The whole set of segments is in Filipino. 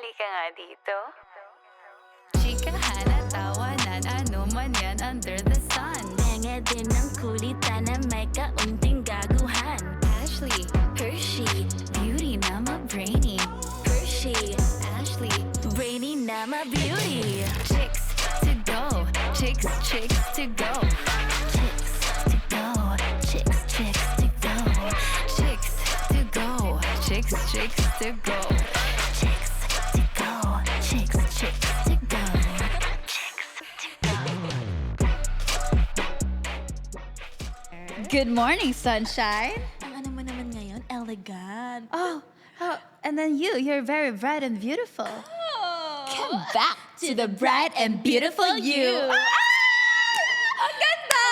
Halika nga dito. Chikahan at tawanan, ano man yan under the sun. Tenga din ng kulitan na may kaunting gaguhan. Ashley, Hershey, beauty na ma-brainy. Hershey, Ashley, brainy na ma-beauty. chicks to go. Chicks to go. Chicks to go, chicks to go. Chicks to go. Chicks to go. Chicks to go, chicks to go. Good morning, sunshine. Ang ano mo naman ngayon, elegant. Oh, and then you're very bright and beautiful. Come back to the bright and beautiful you. Ang ganda!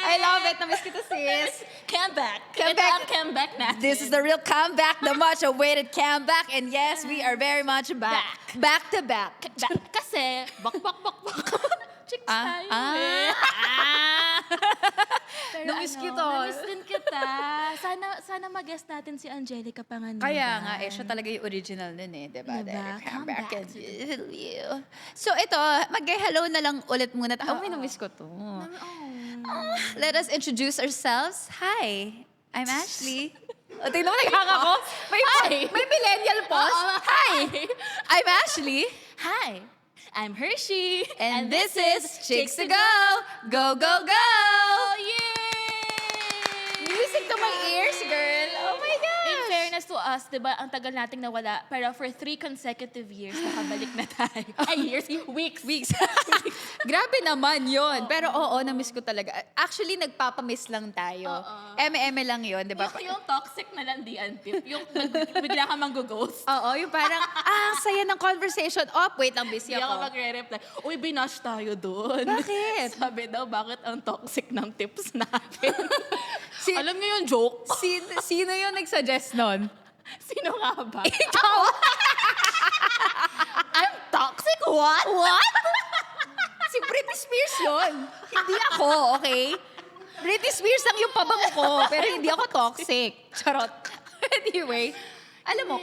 I love it. Namiss kita, sis. Comeback. Comeback. Comeback na. This is the real comeback, the much-awaited comeback. And yes, we are very much back. Back to back. Kasi, bak. Chicks tayo ah. Pero Namiss kita. Namiss din kita. Sana mag-guest natin si Angelica Panganiban. Kaya nga, siya talaga yung original nun eh, diba? Diba? Come Come back back and to beautiful you. So ito, mag-hello na lang ulit muna tayo. Oh, namiss ko to. Let us introduce ourselves. Hi, I'm Ashley. O, tingnan mo, naghanga ko. May millennial pause. Hi, I'm Ashley. Hi, I'm Hershey. And this is Chicks to Go. Go, go, go! Yay! Music to my ears, girl. Oh my In gosh. fairness to us, di ba, ang tagal nating nawala, pero for 3 consecutive years, nakabalik na tayo. Ay, years? Weeks. Grabe naman yon. Pero oo, na-miss ko talaga. Actually, nagpapamiss lang tayo. Eme-eme lang yon, di ba? Yung toxic na landian tip. Yung bigla ka mang-ghost. Oo, yung parang, saya ng conversation. Wait lang, busy Hindi ako ako. magre-reply. Uy, binash tayo doon. Bakit? Sabi daw, bakit ang toxic ng tips natin? Si- Alam niyo yung joke? Sino yung nag-suggest nun? Sino nga ba? Ikaw! I'm toxic? What? What? Si Britney Spears yun. Hindi ako, okay? Britney Spears lang yung pabango ko, pero hindi ako toxic. Charot. Anyway, alam mo,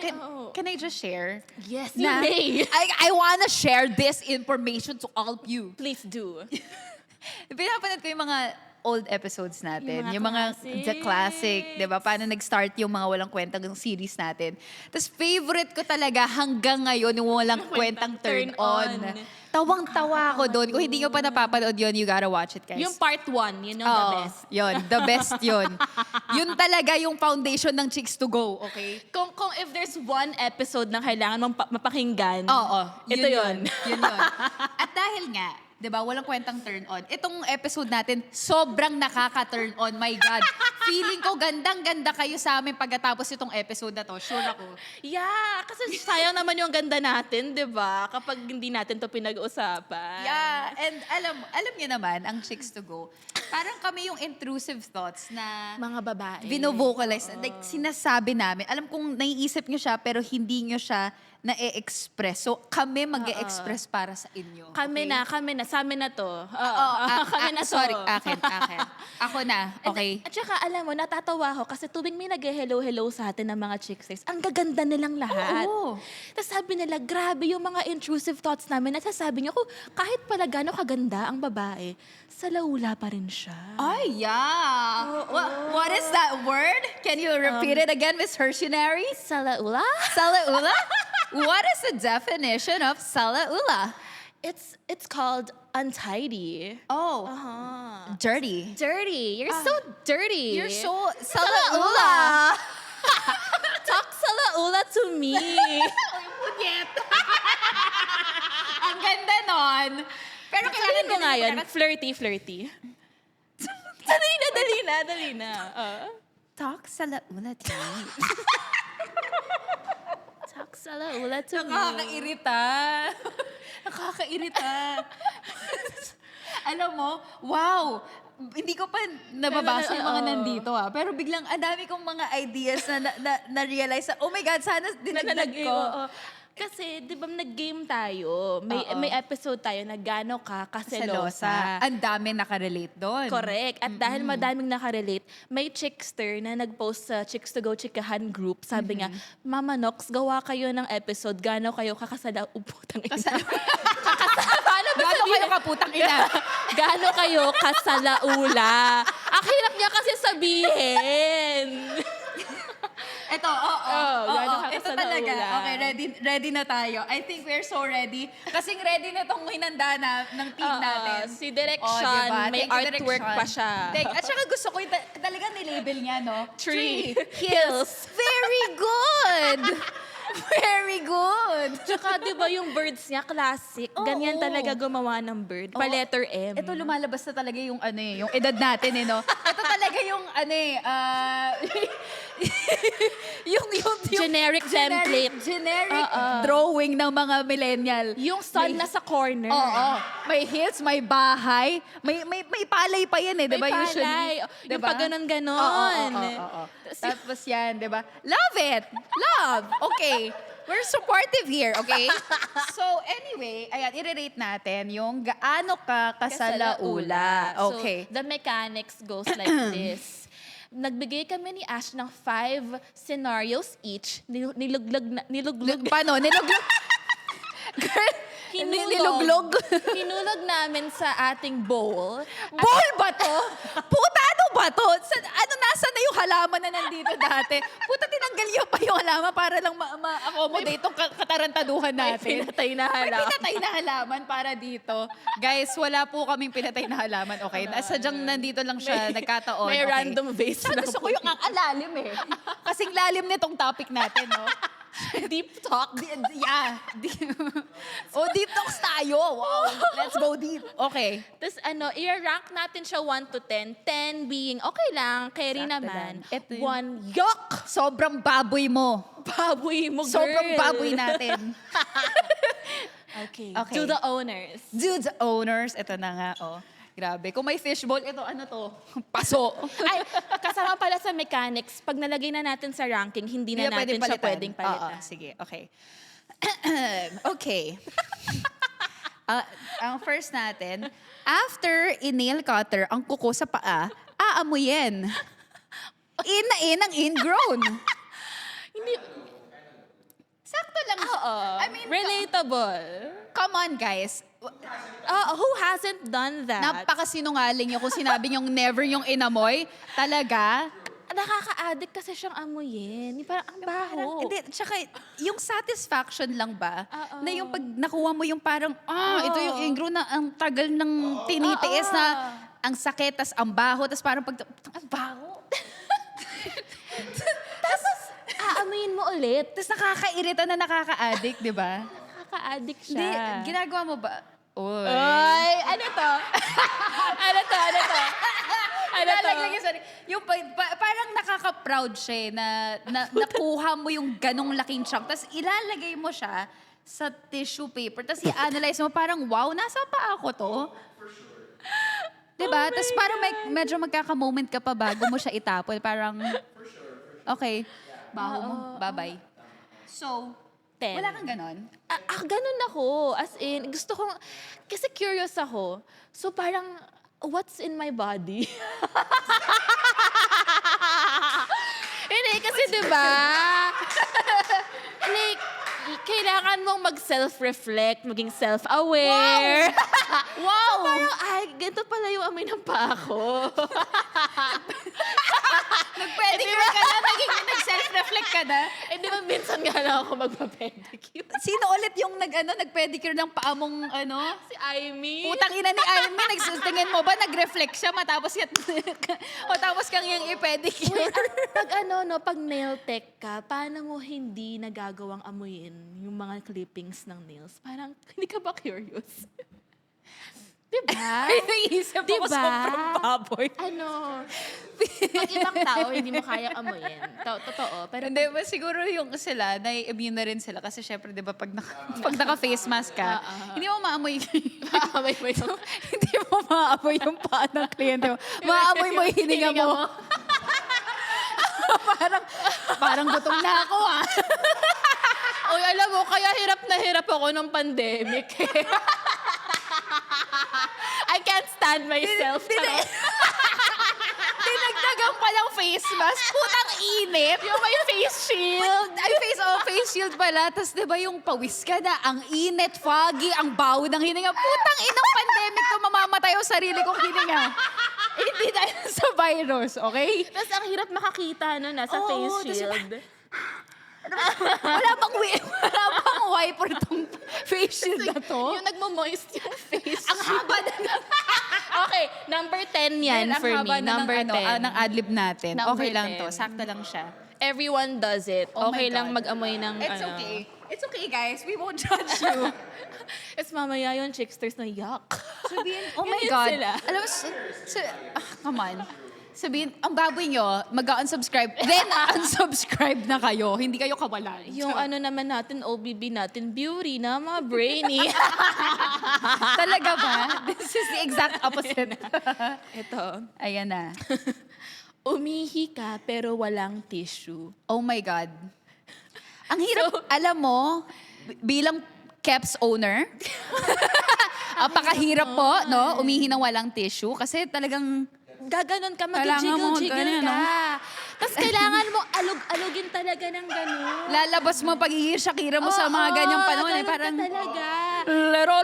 can I just share? Yes, you may. I wanna share this information to all of you. Please do. Pinapanood ko yung mga old episodes natin. Yung mga Yung mga the classic, classics. di ba? Paano nag-start yung mga walang kwentang series natin. Tapos favorite ko talaga hanggang ngayon yung walang kwentang turn on. Tawang-tawa ako doon. Kung hindi nyo pa napapanood yun, you gotta watch it, guys. Yung part 1, yun yung the Oo, best. Yun, the best yun. Yun talaga yung foundation ng Chicks to Go, okay? Kung if there's one episode na kailangan mong mapakinggan, Oo. ito yun. Yun yun. At dahil nga, di ba, walang kwentang turn on. Itong episode natin, sobrang nakaka-turn on. My God. Feeling ko gandang-ganda kayo sa amin pagkatapos itong episode na to. Sure ako. Yeah, kasi sayang naman yung ganda natin, di ba? Kapag hindi natin to pinag-uusapan. Yeah. And alam niyo naman, ang Chicks to Go, parang kami yung intrusive thoughts na Mga babae. vino-vocalize. Like, sinasabi namin. Alam kong naiisip nyo siya, pero hindi nyo siya na-e-express. So, kami mag-e-express para sa inyo. Kami okay? na, sa amin na to. Kami na to. Sorry, akin. Ako na, okay? At saka, alam mo, natatawa ako kasi tuwing may nag-hello-hello sa atin ng mga chicks, ang gaganda nilang lahat. Oo. Tapos sabi nila, grabe yung mga intrusive thoughts namin. At sasabi niyo, kahit pala gano'ng kaganda ang babae, salaula pa rin siya. Ay, yeah. What is that word? Can you repeat it again, Miss Hershey? Salaula? Salaula? What is the definition of salaula? It's called untidy. Oh, dirty. Dirty. You're so dirty. You're so salaula. Talk salaula to me. Punyet. Ang ganda nun. Pero kailangan Sabihin mo nga yan, flirty. Dali na. Talk salaula to me. Talk salaula to me. Nakakairita. Alam mo, wow! Hindi ko pa nababasa yung mga nandito Pero biglang ang dami kong mga ideas na na-realize oh my God, sana dinagdag ko. Kasi, di ba, nag-game tayo. May episode tayo na gaano ka kaselosa. Ang dami nakarelate doon. Correct. At dahil madaming nakarelate, may chickster na nag-post sa Chicks to Go Chikahan group. Sabi niya, Mama Nox, gawa kayo ng episode, gaano kayo kakasala... Putang ina. Paano ba Gaano kayo kaputang ina? Gaano kayo kasalaula? Ang hirap niya kasi sabihin. Ito, gaano ka ito kasalaula? talaga. Okay, ready na tayo. I think we're so ready. Kasing ready na itong hinanda ng team natin. Si Direction, may Thank you, artwork Direction. pa siya. At saka gusto ko yung talagang nilabel niya, no? Tree. Hills. Very good! Very good! Tsaka, di ba, yung birds niya, classic. Ganyan talaga gumawa ng bird. Pa-letter M. Ito lumalabas na talaga yung yung edad natin, no? Ito talaga yung yung Generic template. Generic drawing ng mga millennial. Yung sun May- nasa corner. Oo. May hills, may bahay, may palay pa yan, eh, 'di ba? May Usually. palay. Yung Diba? pag ganon-ganon. Oo. Tapos yan, 'di ba? Love it. Love. Okay. We're supportive here, okay? So anyway, ayan, i-rate natin yung gaano ka kasalaula. Okay. So, the mechanics goes like this. Nagbigay kami ni Ash ng 5 scenarios each. Niluglog. Paano? Niluglog? Girl, niluglog? Hinulog namin sa ating bowl. Bowl ba to? Puta, ano ba to? Nasa na yung halaman na nandito dati? Puta, tinanggal niyo pa yung halaman para lang ma-accommodate itong katarantaduhan natin. Pinatay na May halaman. pinatay na halaman para dito. Guys, wala po kaming pinatay na halaman, okay? Sadyang nandito lang siya, nagkataon. May okay? random vase Saka lang gusto po. ko yung ang alalim eh. Kasing lalim nitong topic natin, no? Deep talk. Yeah. Deep talks tayo. Wow. Let's go deep. Okay. Tapos i-rank natin siya 1 to 10. 10 being okay lang, carry Sakto naman. lang. Ito yung- 1, yuck! Sobrang baboy mo. Baboy mo, girl. Sobrang baboy natin. Okay. Okay. To the owners. Dudes, owners, ito na nga, oh. Grabe. Kung may fishbowl, ito, ano to? Paso. Ay, kasama pala sa mechanics, pag nalagay na natin sa ranking, hindi na natin siya pwedeng palitan. Oo, sige, okay. Okay. Ang first natin, after in-nail cutter ang kuko sa paa, aamuyin. In na in ang ingrown. Hindi, Sakto lang. I mean, relatable. come on, guys. Who hasn't done that? Napakasinungaling yung kung sinabi niyong never yung inamoy. Talaga. Nakaka-addict kasi siyang amuyin. Parang ang baho. Hindi, tsaka yung satisfaction lang ba? Oo. Na yung pag nakuha mo yung parang, ito yung ingrown na ang tagal ng tinitiis na ang sakit, tas ang baho, tas parang pag, ang baho. Tapos, aamuyin mo ulit. Tas nakakairita na nakaka-addict, di ba? Nakaka-addict Hindi, siya. ginagawa mo ba? Oy. Ay, ano to? Ano to? Lalaglag yung sorry. Yung parang nakaka-proud siya eh, na nakuha mo yung ganong laking chunk. Tapos ilalagay mo siya sa tissue paper. Tapos i-analyze mo parang, wow, nasa pa ako to? Diba? Tapos parang medyo magkaka-moment ka pa bago mo siya itapon. Parang, okay, baho mo, bye-bye. So, 10. wala kang ganon? Ganun ako. As in, gusto kong, kasi curious ako. So parang, what's in my body? Hindi, kasi diba, like, kailangan mong mag-self-reflect, maging self-aware. Wow! Parang, ay, ganito pala yung amoy ng paa ko. Nag-pedicure ka na, nag-self-reflect ka na. Eh, di ba minsan nga lang ako magpa-pedicure? Sino ulit yung nag-pedicure ng paa mong Si Aimee. Putang ina ni Amy, tingin mo ba nag-reflect siya matapos matapos kang yung i-pedicure? Pag nail tech ka, paano mo hindi nagagawang amuyin yung mga clippings ng nails? Parang, hindi ka ba curious? Diba? Naisip ako sobrang baboy. Pag ibang tao, hindi mo kayang amuyin. Totoo. Pero Hindi, mas siguro yung sila, nai-immune na rin sila. Kasi syempre, di ba, pag naka-face mask ka, hindi mo maamoy. maamoy mo yung... Hindi mo maamoy yung paa ng kliyente mo. Maamoy mo yung hininga mo. parang gutom na ako, ah. Uy, alam mo, kaya hirap na hirap ako ng pandemic. I can't stand myself. Charot. Dinagdagan pa ng face mask. Putang init. Yung may face shield. Ay, face shield pala. Tapos diba yung pawis ka na, ang init, foggy, ang baho ng hininga. Putang inang pandemic to, mamamatay ang sarili kong hininga. Hindi dahil sa virus, okay? Tapos ang hirap makakita no, nasa Oo, face tas shield. Wala bang wiper tong face shield na to? Yung nagmo-moist yung face Ang haba na Okay, number 10 yan Ang for haba me. na Number ng, 10. ng adlib natin. Number Okay lang 10. to. Sakto lang siya. Everyone does it. Oh my Okay lang God. mag-amoy ng It's ano. okay. It's okay, guys. We won't judge you. It's mamaya yung chicksters na yuck. Sabihin, oh my Ganyan God. sila. Alam mo, come on. Sabihin, ang baboy nyo, mag-unsubscribe. Then, unsubscribe na kayo. Hindi kayo kawalan. Yung ano naman natin, OBB natin, beauty na, mga brainy. Talaga ba? This is the exact opposite. Ito. Ayan na. Umihi ka pero walang tissue. Oh my God. Ang hirap, alam mo, bilang Keps owner, apakahirap po, no? Umihi ng walang tissue. Kasi talagang, Gaganon ka, Kailangan mo mag-jiggle-jiggle ganun, ka. no? Tapos kailangan mo alog-alogin talaga ng ganun. lalabas mo pagiging Shakira mo sa mga ganyang panahon. Eh, ganun parang, ka talaga. lero.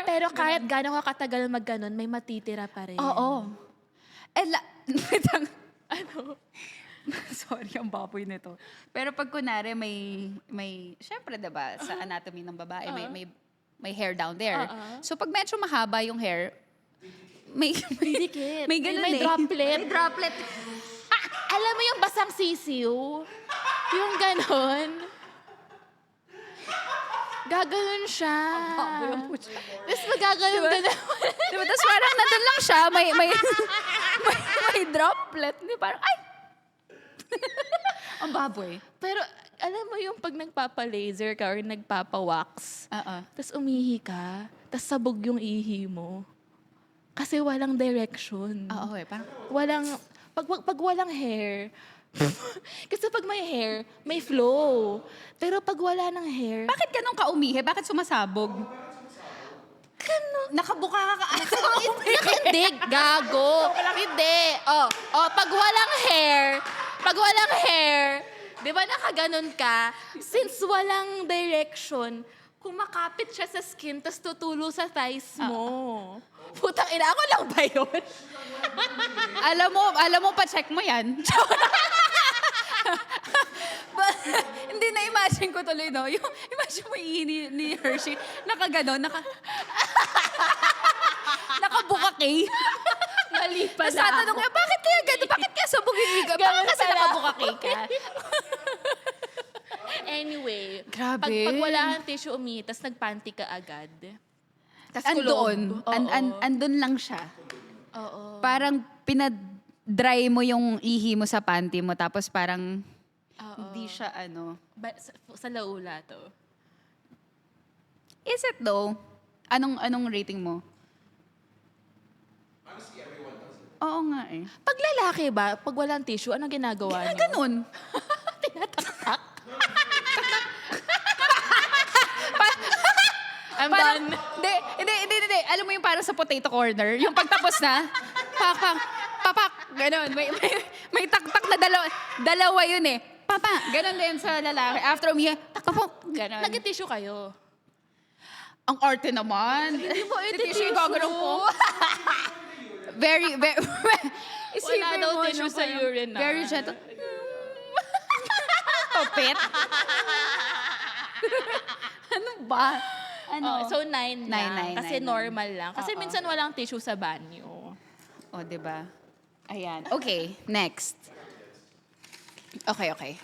Pero kahit gano'n ka katagal mag-ganon, may matitira pa rin. Oo. Eh, Ano? Sorry, ang baboy nito. Pero pag kunwari syempre, diba, sa anatomy ng babae, may hair down there. So, pag medyo mahaba yung hair, may Dikit. may ganun May eh. droplet. May droplet. Alam mo yung basang sisiw? Yung ganon. Gaganon siya. Tapos magaganon ka na. Diba? Tapos parang nandun lang siya, may droplet. Hindi, parang, ay! Ang baboy. Pero alam mo yung pag nagpapa-laser ka or nagpapa-wax, Oo. tapos umihi ka, tapos sabog yung ihi mo. Kasi walang direction. Oo, parang, Pag walang hair, kasi pag may hair, may flow. Pero pag wala ng hair, bakit ganun ka umihi? Bakit sumasabog? Nakabuka ka nakadig, gago. Hindi. Pag walang hair, di ba nakaganon ka? Since walang direction, kumakapit siya sa skin, tas tutulo sa thighs mo. Putang ina, ako lang ba yun? alam mo, pa-check mo yan. Hindi na-imagine ko tuloy, no? Yung, imagine mo yung ni Hershey, nakaganon, nakabukaki. Mali pa Tapos na tatanong ako. niya, bakit kaya gano'n? Bakit kaya sabugin ka? Bakit kasi pala nakabukaki ka? Anyway, Grabe. pag wala kang tissue umihi, tas nagpanty ka agad. Tas Andoon. Andun lang siya. Oo. Parang pinadry mo yung ihi mo sa panty mo, tapos parang hindi siya Sa laula to. Is it though? Anong rating mo? Oo nga eh. Pag lalaki ba, pag walang tissue, anong ginagawa niyo? Ganun. Tinataktak? I'm Parang, done. hindi. Alam mo yung parang sa potato corner, yung pagtapos na, papak, ganun. May taktak na dalawa yun eh. Papa, ganun din sa lalaki. After umihi, takpok, ganun. Nag-tissue kayo. Ang arte naman. Hindi mo tissue. gagawin po. Very, isipin Wala daw mo, tissue sa urine, ah. Very gentle. Topet. Ano ba? So 9 lang. Nine, Kasi nine. normal lang. Kasi Oo. minsan walang tissue sa banyo. O, diba? Ayan. Okay, next. Okay.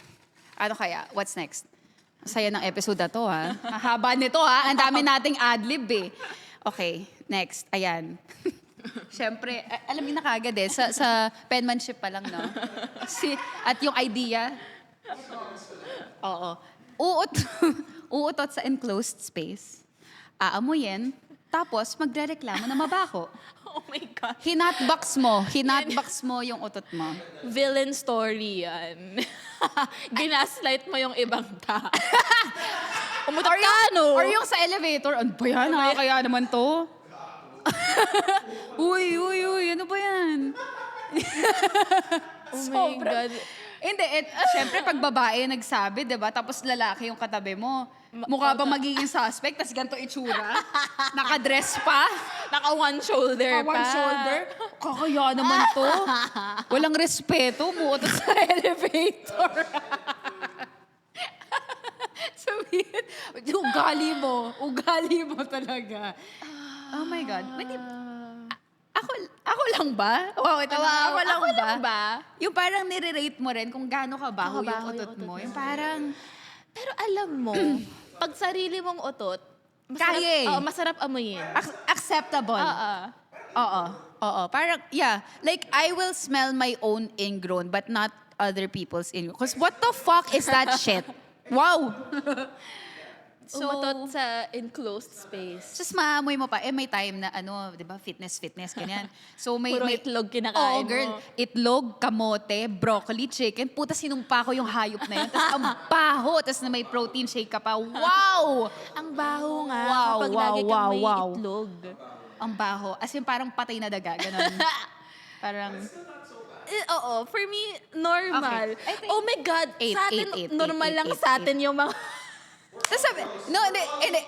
Ano kaya? What's next? Ang saya ng episode na to, ha? Haba nito, ha? Ang dami nating adlib, eh. Okay, next. Ayan. Siyempre, alam niyo na kagad eh, sa penmanship pa lang, no? At yung idea, oo. Uutot sa enclosed space. Aamuyin, tapos magrereklamo na mabaho. Oh my God. Hinatbox mo yung utot mo. Villain story yan. Ginaslight mo yung ibang tao. Kamutot ka, no? Or yung sa elevator, ano ba yan? Nakakaya naman to. Uy, ano ba yan? Oh my God. Hindi, syempre pag babae nagsabi, di ba? Tapos lalaki yung katabi mo. Mukha ba magiging suspect? Tapos ganito itsura? Nakadress pa? Naka one shoulder pa. One shoulder? Kakaya naman to. Walang respeto. Muot sa elevator. Sabihin, ugali mo talaga. Oh my God. Hindi, ako lang ba? Wow, ito na. Ako lang ba? Yung parang nire-rate mo rin kung gaano kabaho yung Kabaho yung utot utot mo. mo. Yung parang, Pero alam mo, pag sarili mong utot, Kaya eh. masarap amuyin. acceptable. Oo. Parang, yeah. Like, I will smell my own ingrown, but not other people's ingrown. Because what the fuck is that shit? Wow! Umutot sa enclosed space. Just maamoy mo pa. May time na di ba, fitness, ganyan. So may Puro may itlog kinakain Oo, girl. mo. Itlog, kamote, broccoli, chicken. Puta, sinumpa ko yung hayop na yun. Tapos ang baho. Tapos na may protein shake ka pa. Wow! Ang baho nga Wow, kapag wow, lagi kang wow, may wow. itlog. Ang baho. As in, parang patay na daga. Ganon. Parang, Oo, for me, normal. Okay. I think- Oh my God, sa atin, normal lang sa atin yung mga... tapos sabi, hindi.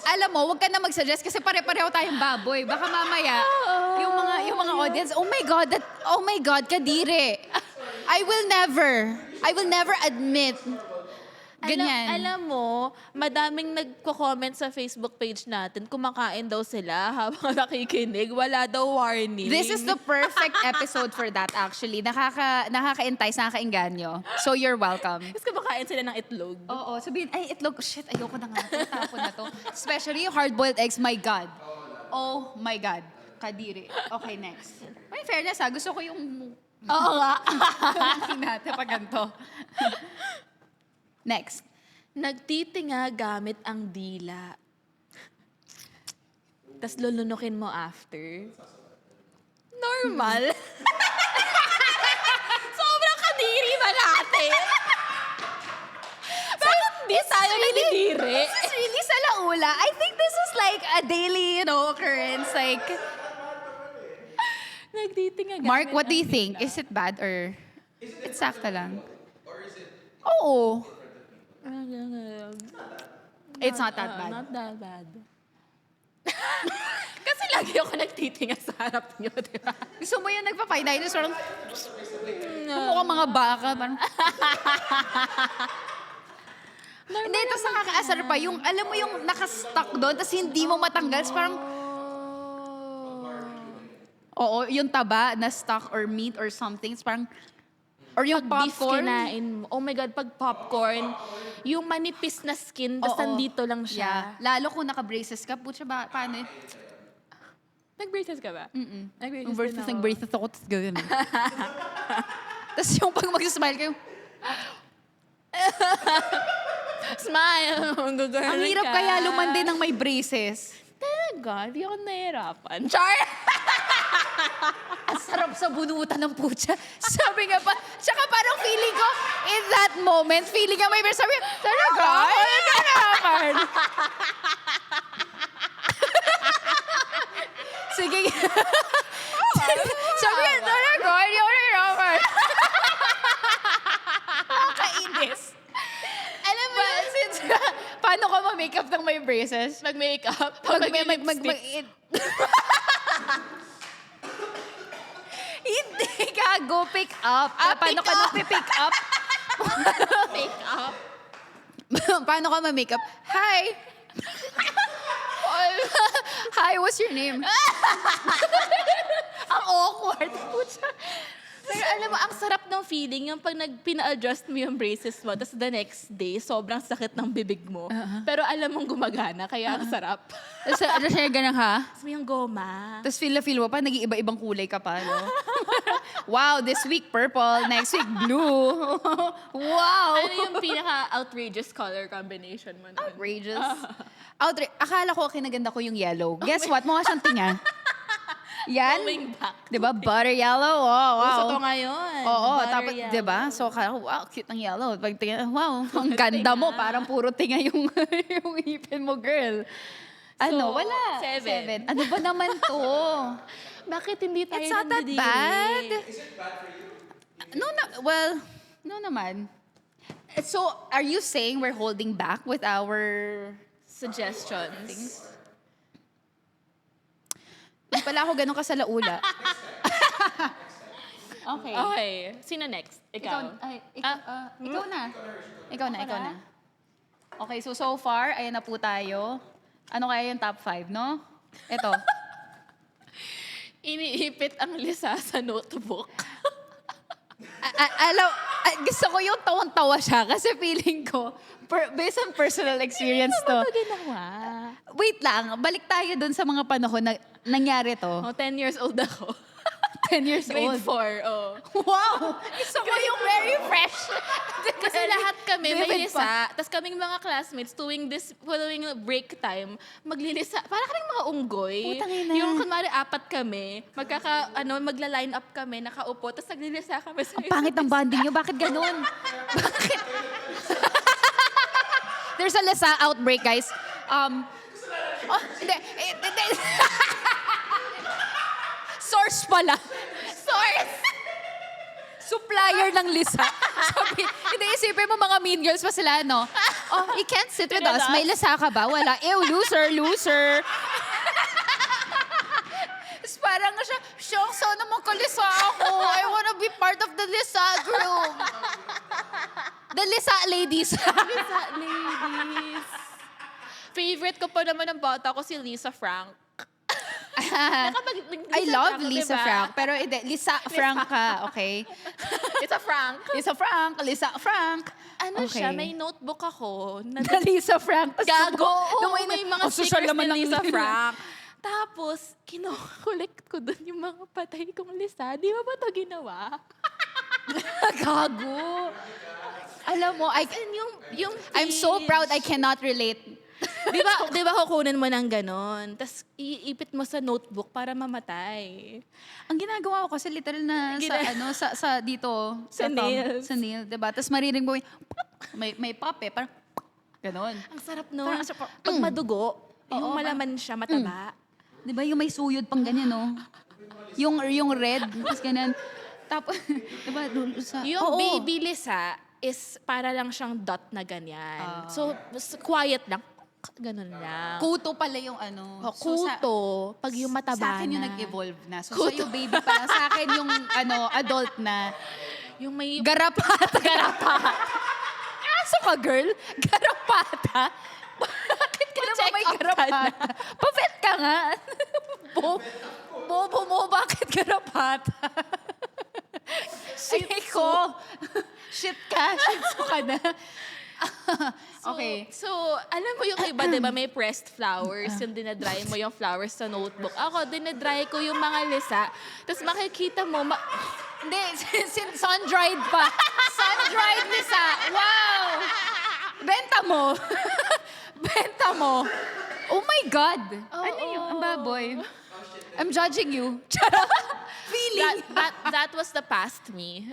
Alam mo, wag ka na mag-suggest kasi pare-pareho tayong baboy. Baka mamaya, yung mga audience, oh my God, kadire. I will never admit. Ganyan. Alam mo, madaming nagko-comment sa Facebook page natin, kumakain daw sila habang nakikinig, wala daw warning. This is the perfect episode for that actually. Nakaka-entice, nakaka-inganyo. So you're welcome. Tapos kumakain sila ng itlog. Oo, sabihin, ay, itlog, shit, ayoko na nga. Tapon na to. Especially yung hard-boiled eggs, my God. Oh my God. Kadiri. Okay, next. May fairness gusto ko yung... Oo nga. Hinata pa ganito. Next. Nagtitinga gamit ang dila. Tapos lulunukin mo after. Normal. Sobrang kadiri ba natin? Bakit di tayo nalidiri? This is really sa laula. I think this is like a daily, occurrence. Like, Nagtitinga gamit Mark, what do ang you think? dila. Is it bad or it's sakto lang? Oo. It's not that bad. Not that bad. Kasi lagi ako nagtitinga sa harap niyo, di ba? Gusto mo yung nagpa-fine diners, parang, mukhang mga baka, parang, hindi, tapos nakakaasar pa. Yung, alam mo yung nakastuck doon, tapos hindi mo matanggal, tapos parang, oo, yung taba na stuck or meat or something, tapos parang, or yung Pag beef popcorn. kinain mo. Oh my God, pag popcorn, yung manipis na skin, tapos Oo. nandito lang Yeah. siya. Lalo kung naka-braces ka, putya ba, paano eh? Nag-braces ka ba? Nag-braces Yung din ako. nag-braces ako, tapos gawin. Tapos yung pag mag-smile kayo, Smile! Gagawin ang hirap ka. kaya lumandi ng may braces. Talaga, hindi ako nahihirapan. Char! Ang sarap sa bunutan ng putya. Sabi nga pa, tsaka parang feeling ko, in that moment, feeling nga may sabi, talaga? Ano na naman? Sige. Sabi nga, talaga? Hindi ako nahirapan. Nakakainis. Alam mo, since, paano ka ma-makeup ng may braces? Mag-makeup. Hindi, gago, pick up. Paano pick ka up. pick up? Makeup. Paano ka ma-makeup? Hi! Hi, what's your name? Ang awkward. Pero alam mo, ang sarap ng feeling yung pag pina-adjust mo yung braces mo, tapos the next day, sobrang sakit ng bibig mo. Pero alam mong gumagana, kaya ang sarap. Tapos siya ganun ha? Tapos may yung goma. Tapos feel mo pa, naging iba-ibang kulay ka pa, no? Wow, this week purple, next week blue. Wow! Ano yung pinaka-outrageous color combination mo? nun? Outrageous. Akala ko kinaganda ko yung yellow. Guess what? Mukha siyang tinga. Yan. Going back. Di ba? Butter yellow. Oh, wow. Uso to ngayon. Oo, Butter tapos, yellow. di ba? So, wow, cute ng yellow. Pag tingin, wow, ang ganda mo. Parang puro tinga yung, yung ipin mo, girl. Ano, wala. 7. Ano ba naman to? Bakit hindi tayo It's not that nandidiri? bad. Well, no naman. So, are you saying we're holding back with our Suggestions. Hindi pala ako ganun kasalaula. Okay. Okay. Sino next? Ikaw. Ikaw na. Ikaw na. Okay, so far, ayan na po tayo. Ano kaya yung top 5, no? Ito. Iniipit ang lisa sa notebook. Gusto ko yung tawang-tawa siya kasi feeling ko, based on personal experience to. Ano ginawa? Wait lang, balik tayo dun sa mga panahon na nangyari to. Oh, 10 years old ako. 10 years Grade old. 4, oh. Wow! Gusto ko yung very fresh. Kasi lahat kami may Vivid lisa. Tapos kaming mga classmates, following break time, maglilisa. Para kaming mga unggoy. Putang ina. Yung kunwari 4 kami, magla-line up kami, nakaupo, tapos naglilisa kami sa Pangit ang bonding nyo. Bakit ganun? Bakit? There's a Lisa outbreak, guys. Hindi. Source pala. Source! Supplier ng Lisa. Sabi, hindi isipin mo mga mean girls pa sila, no? Oh, you can't sit with us. May Lisa ka ba? Wala. Ew, loser. Tapos parang siya, shucks, sana magkalisa ako. I wanna be part of the Lisa group. The Lisa ladies. Lisa ladies. Favorite ko pa naman ng bata ko si Lisa Frank. I love Lisa Frank. Pero hindi, Lisa Frank ka, okay? Lisa Frank. Lisa Frank. Ano Okay. siya, may notebook ako na The Lisa Frank. gago. Oo, Nung may mga social stickers naman ni ng Lisa Frank. Tapos, kinokollect ko dun yung mga patay kong Lisa. Di ba ito ginawa? Gago. Alam mo, yung I'm so page. proud I cannot relate. Di ba kukunin mo ng ganon? Tapos iipit mo sa notebook para mamatay. Ang ginagawa ko kasi literal na sa dito Sa thumb, nails. sa nail, 'di ba? Tapos maririnig mo yung may pop parang ganon. Ang sarap nun. Parang sarap. Pag madugo, Oo, yung malaman siya, mataba. 'Di ba yung may suyod pang ganyan, no? Yung red, tapos ganyan. Tapos 'di ba sa Yung oo. baby Lisa is para lang siyang dot na ganyan. So, quiet lang. Ganun lang. Kuto pala yung ano. Oh, So, kuto. Pag yung mataba sa akin yung na. nag-evolve na. So, sa'yo baby pa lang. Sa akin yung adult na. Yung may... Garapata. Aso ka, girl? Garapata? Bakit ka naman may Check up ka garapata? Pa-vet ka nga. Bobo mo, bakit garapata? Shih ko. Shit ka. Shih ka na. Okay. So, alam mo yung iba, di ba, may pressed flowers, yung dinadry mo yung flowers sa notebook. Ako, dinadry ko yung mga Lisa. Tapos makikita mo, Hindi, sun-dried pa. Sun-dried Lisa. Wow! Benta mo. Benta mo. Oh my God. Ano yun? Ang baboy. I'm judging you. Charot. Feeling. that was the past me.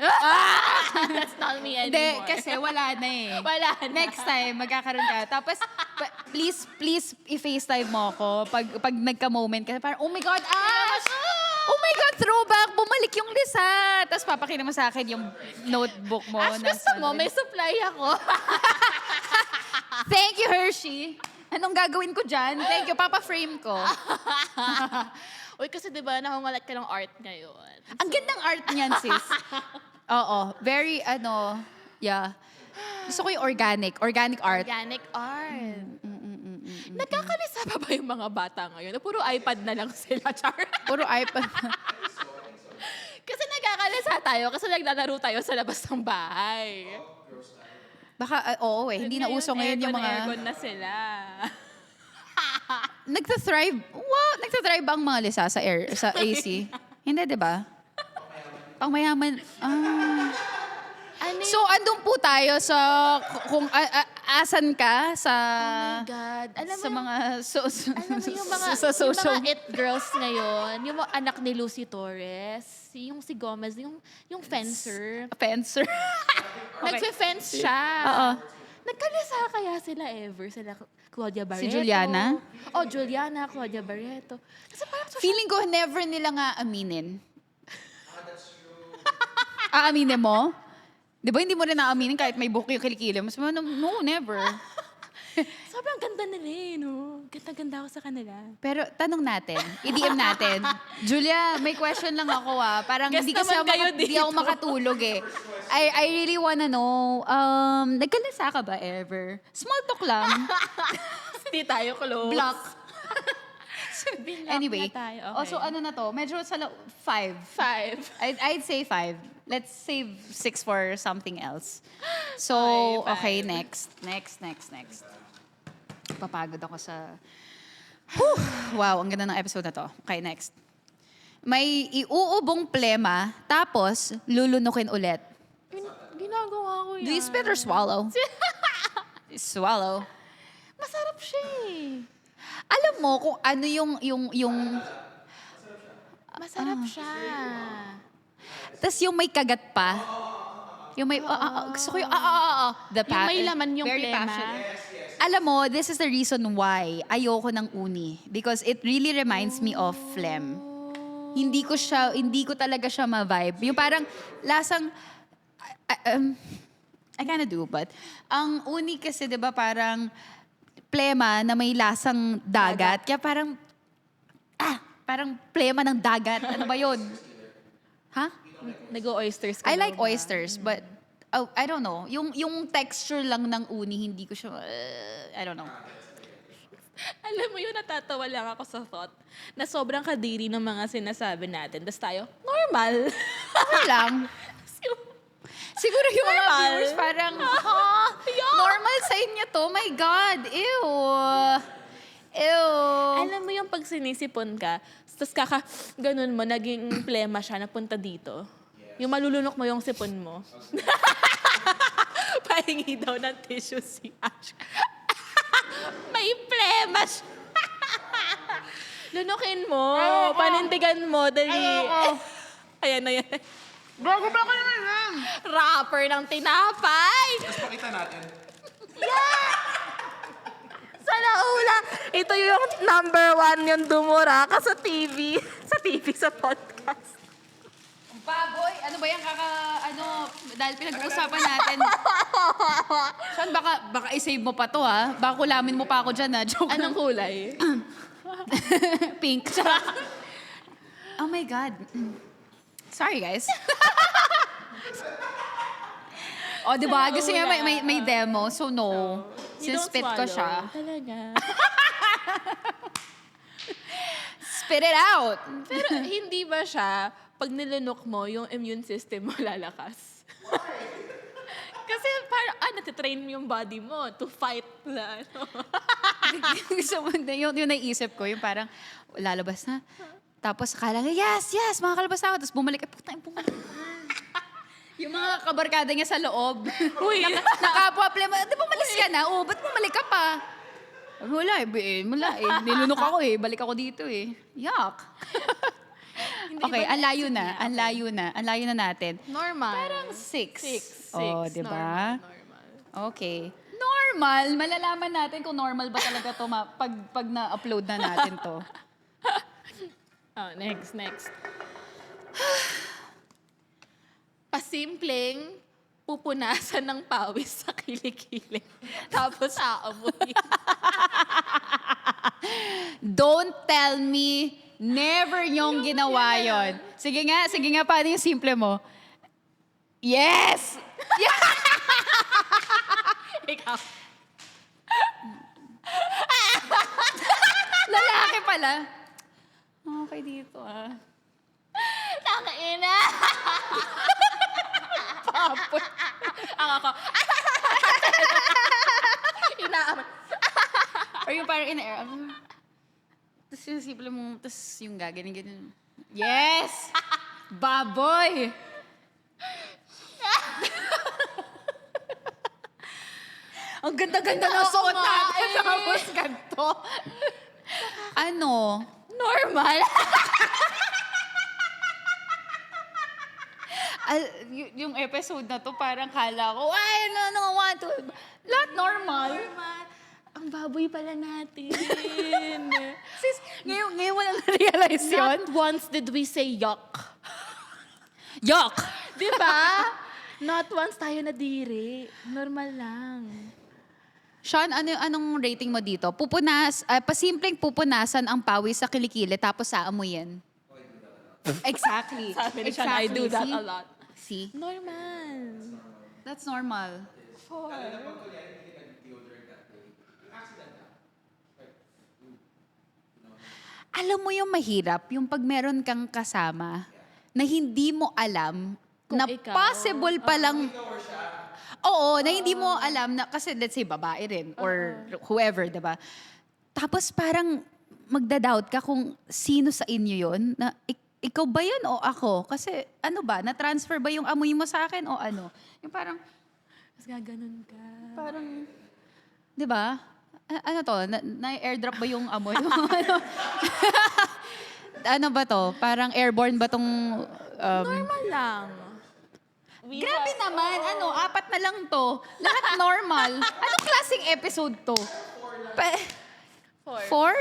That's not me Hindi, anymore. kasi wala na eh. Wala na. Next time, magkakaroon ka. Tapos, please, i-FaceTime mo ako pag nagka-moment ka. Parang, oh my God, Ash! Oh my God, throwback! Bumalik yung Lisa! Tapos papakita mo sa akin yung notebook mo. Ash, na gusto mo, may supply ako. Thank you, Hershey. Anong gagawin ko dyan? Thank you, papa-frame ko. Uy, kasi di ba, nakungalat ka ng art ngayon. Ang gandang art niyan, sis. Oo, very, yeah. Gusto ko yung organic art. Organic art. Nagkakalisa pa ba yung mga bata ngayon? Na puro iPad na lang sila, Char. Puro iPad. Kasi nagkakalisa tayo kasi naglalaro tayo sa labas ng bahay. Baka, oo eh, hindi na uso ngayon yung mga... Aircon na sila. Nagtathrive. Wow, nagtathrive ba ang mga Lisa sa AC? Hindi, di ba? Pangmayaman. Ano So, andun po tayo sa, kung Taasan ka sa... Oh my God. Alam mo sa yung- mga... Alam mo yung mga, sa social... yung mga it girls ngayon, yung mga anak ni Lucy Torres, yung si Gomez, yung fencer. Fencer. Nagfe-fence siya. Oo. Nagkalasa kaya sila ever? Sila Claudia Barreto. Juliana? Oh, Juliana, Claudia Barreto. Kasi parang Feeling ko never nila nga aminin. Aaminin mo? Di ba hindi mo rin naaminin kahit may buhok yung kilikili mo? Sabi mo, no, never. sobrang ganda nila eh, no? Ganda-ganda ako sa kanila. Pero tanong natin, i-DM natin. Julia, may question lang ako Parang Guess hindi kasi naman kayo hindi ako dito. makatulog eh. I really wanna know, nagkalasa ka ba ever? Small talk lang. Hindi tayo close. Block. Block Anyway, na tayo. Okay. also ano na to, medyo sa 5. 5. I'd say 5. Let's save 6 for something else. So, Okay, okay, next. Papagod ako sa... Whew! Wow, ang ganda ng episode na to. Okay, next. May iuubong plema, tapos lulunukin ulit. Ginagawa ko yan. Do you spit or swallow? Swallow. Masarap siya eh. Alam mo kung ano yung Masarap siya. tas yung may kagat pa. Yung may, gusto ko yung, the Yung may laman yung very plema. passionate. Alam mo, this is the reason why ayoko ng uni. Because it really reminds me of phlegm. Hindi ko talaga siya ma-vibe. Yung parang lasang, I kinda do, but ang uni kasi, di ba, parang plema na may lasang dagat. Kaya parang plema ng dagat. Ano ba yun? Ha? Nag-oysters ka I daw like ba? oysters, but I don't know. Yung texture lang ng uni, hindi ko siya, I don't know. Alam mo yun, natatawa lang ako sa thought na sobrang kadiri ng mga sinasabi natin. Tapos tayo, normal. Okay lang. Siguro yung mga Normal. viewers parang, normal sa inyo to. My God, ew. Alam mo yung pag sinisipon ka, tapos ganun mo, naging plema siya, napunta dito. Yung malulunok mo yung sipon mo. Pahingi daw ng tissue si Ash. May plema siya. Lunukin mo, panindigan mo, dali. Ayan na yan. Bago ba kayo naman? Rapper ng tinapay. Tapos pakita natin. Sa laula, ito yung number 1 yung dumura ka sa TV. Sa podcast. Baboy, ano ba yan? Dahil pinag-uusapan natin. Sean, baka i-save mo pa to Baka kulamin mo pa ako dyan Joke Anong lang. kulay? Pink. Oh my God. Sorry, guys. Di ba? Gusto niya may demo, so no. You don't Sinspit ko swallow. siya. Talaga. Spit it out. Pero hindi ba siya, pag nilunok mo, yung immune system mo lalakas? Kasi parang, natitrain mo yung body mo to fight na Gusto mo na, yung naisip ko, yung parang lalabas na. Tapos akala nga, yes, makakalabas na ako. Tapos bumalik, bumalik. Yung mga kabarkada niya sa loob. Uy. Nakaproblema. Di ba malis ka na? Ba't bumalik ka pa? Wala Nilunok ako Balik ako dito Yuck. Okay, ang layo na natin. Normal. Parang 6. 6. Oh, di ba? Normal. Okay. Normal. Malalaman natin kung normal ba talaga to pag na-upload na natin to. Oh, next. Pasimpleng pupunasan ng pawis sa kilikili. Tapos aamoy. Don't tell me, never niyong ginawa yon. Sige nga, paano yung simple mo? Yes! Ikaw. Lalaki pala. Okay dito Takaina! Papoy. Ako. Inaamoy. Or yung parang in air. Tapos yung simple mo, tapos yung gaganin. Yes! Baboy! Ang ganda-ganda ng Oo suot nga natin. eh. Tapos ganito. Ano? Normal. Yung episode na to, parang kala ko, ay, no, one, two. Lahat normal. Ang baboy pala natin. Sis, ngayon mo lang na-realize yun? Not once did we say yuck. Yuck! Di ba? Not once tayo nadiri. Normal lang. Sean, anong rating mo dito? Pasimpleng pupunasan ang pawis sa kilikili tapos aamuyin. Exactly. Sabi ni Sean, I do that See? a lot. See? Normal. That's normal. Alam mo yung mahirap, yung pag meron kang kasama na hindi mo alam Kung na ikaw. possible palang... Oo, na hindi mo alam na, kasi let's say babae rin or whoever, diba? Tapos parang magda-doubt ka kung sino sa inyo yon na ikaw ba yun o ako? Kasi ano ba, na-transfer ba yung amoy mo sa akin o ano? Yung parang, Mas gaganon ka. parang, di ba? Ano to? Na-airdrop ba yung amoy? ano? Ano ba to? Parang airborne ba tong... Normal lang. Grabe naman. Ano? 4 na lang to. Lahat normal. Anong klaseng episode to? Four?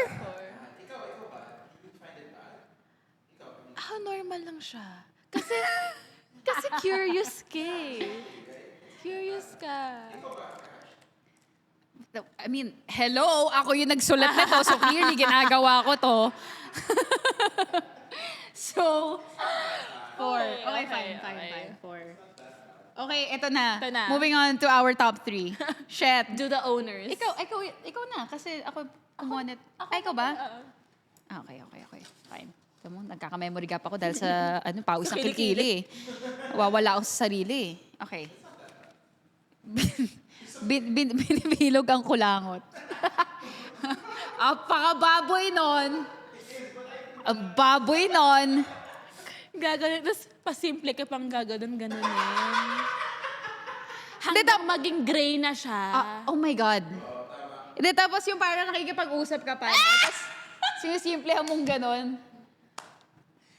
Normal lang siya. Kasi curious ka eh. Curious ka. I mean, hello, ako yung nagsulat na to, so clearly ginagawa ko to. So, 4. Okay, fine. 4. Okay, eto na. Ito na. Moving on to our top 3. Shit. Do the owners. Ikaw na, kasi ako kumonit. Ay, ikaw ba? Okay. Fine. Ito mo, nagkaka-memory gap ako dahil sa pawis ng kilikili. Wawala ako sa sarili. Okay. Binibilog ang kulangot. Apaka-baboy nun. Ang baboy nun. Gaganon. Tapos pasimple ka pang gaganon-ganonin. Hanggang maging gray na siya. Oh my God. Hindi, tapos yung parang nakikipag-usap ka pa. Tapos sinisimplehan mong ganon.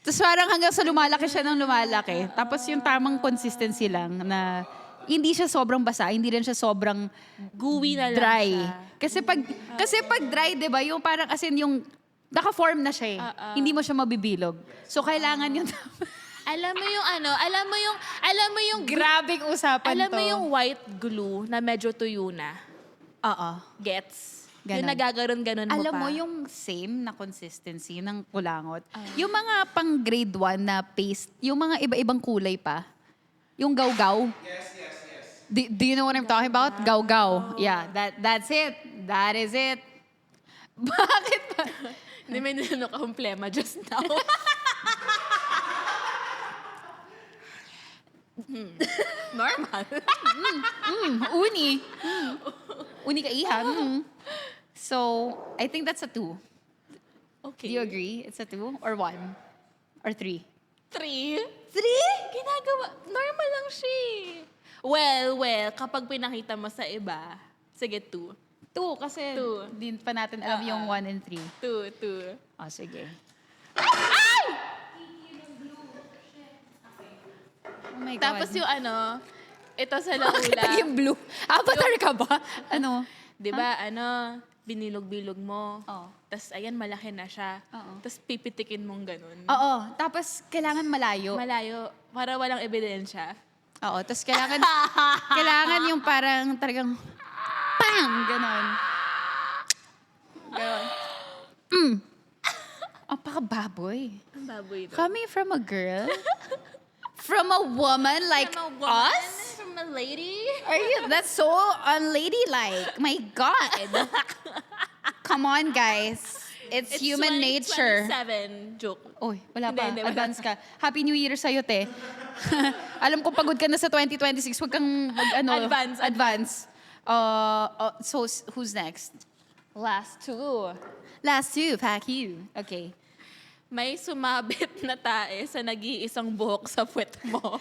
Tapos parang hanggang sa lumalaki siya ng lumalaki. Tapos yung tamang consistency lang na hindi siya sobrang basa, hindi rin siya sobrang Gooey na lang dry. siya. Kasi pag dry, 'di ba, yung parang as in yung naka-form na siya eh. Hindi mo siya mabibilog. So kailangan yung Alam mo yung grabing usapan alam to. mo yung white glue na medyo tuyo na. Oo. Gets? Ganon. Yung nagagaron-ganon mo Alam pa. mo yung same na consistency ng kulangot. Yung mga pang grade 1 na paste, yung mga iba-ibang kulay pa. Yung gaw-gaw. Yes. Do you know what I'm talking about? Gaw-gaw. Yeah, that's it. That is it. Bakit ba? Hindi may nilunok akong plema just now. Normal. Uni. Uni ka iha. So, I think that's a 2. Okay. Do you agree? It's a 2 or 1 or 3? 3? 3? Ginagawa. Normal lang siya eh. Well, kapag pinakita mo sa iba, sige 2. 2 kasi Two. di pa natin alam yung 1 and 3. 2. Oh, sige. Oh my God. Tapos yung ito sa laula. Yung blue. Avatar ka ba? Ano? Di ba, binilog-bilog mo. Oo. Tapos, ayan, malaki na siya. Oo. Tapos, pipitikin mong ganun. Oo. Tapos, kailangan malayo. Malayo. Para walang ebidensya. Oo. Tapos, kailangan yung parang talagang pang! Ganon. Ganon. Ang pakababoy. Ang baboy doon. Coming from a girl? From a woman like us? From a lady? Are you? That's so unladylike. My God. Come on, guys. It's human nature. 27. Joke. Oy, wala pa. Hindi, wala. Advance ka. Happy New Year sa'yo, te. Alam ko pagod ka na sa 2026. Huwag kang advance. So, who's next? Last 2. Last 2. Pack you. Okay. May sumabit na tae sa nag-iisang buhok sa puwet mo.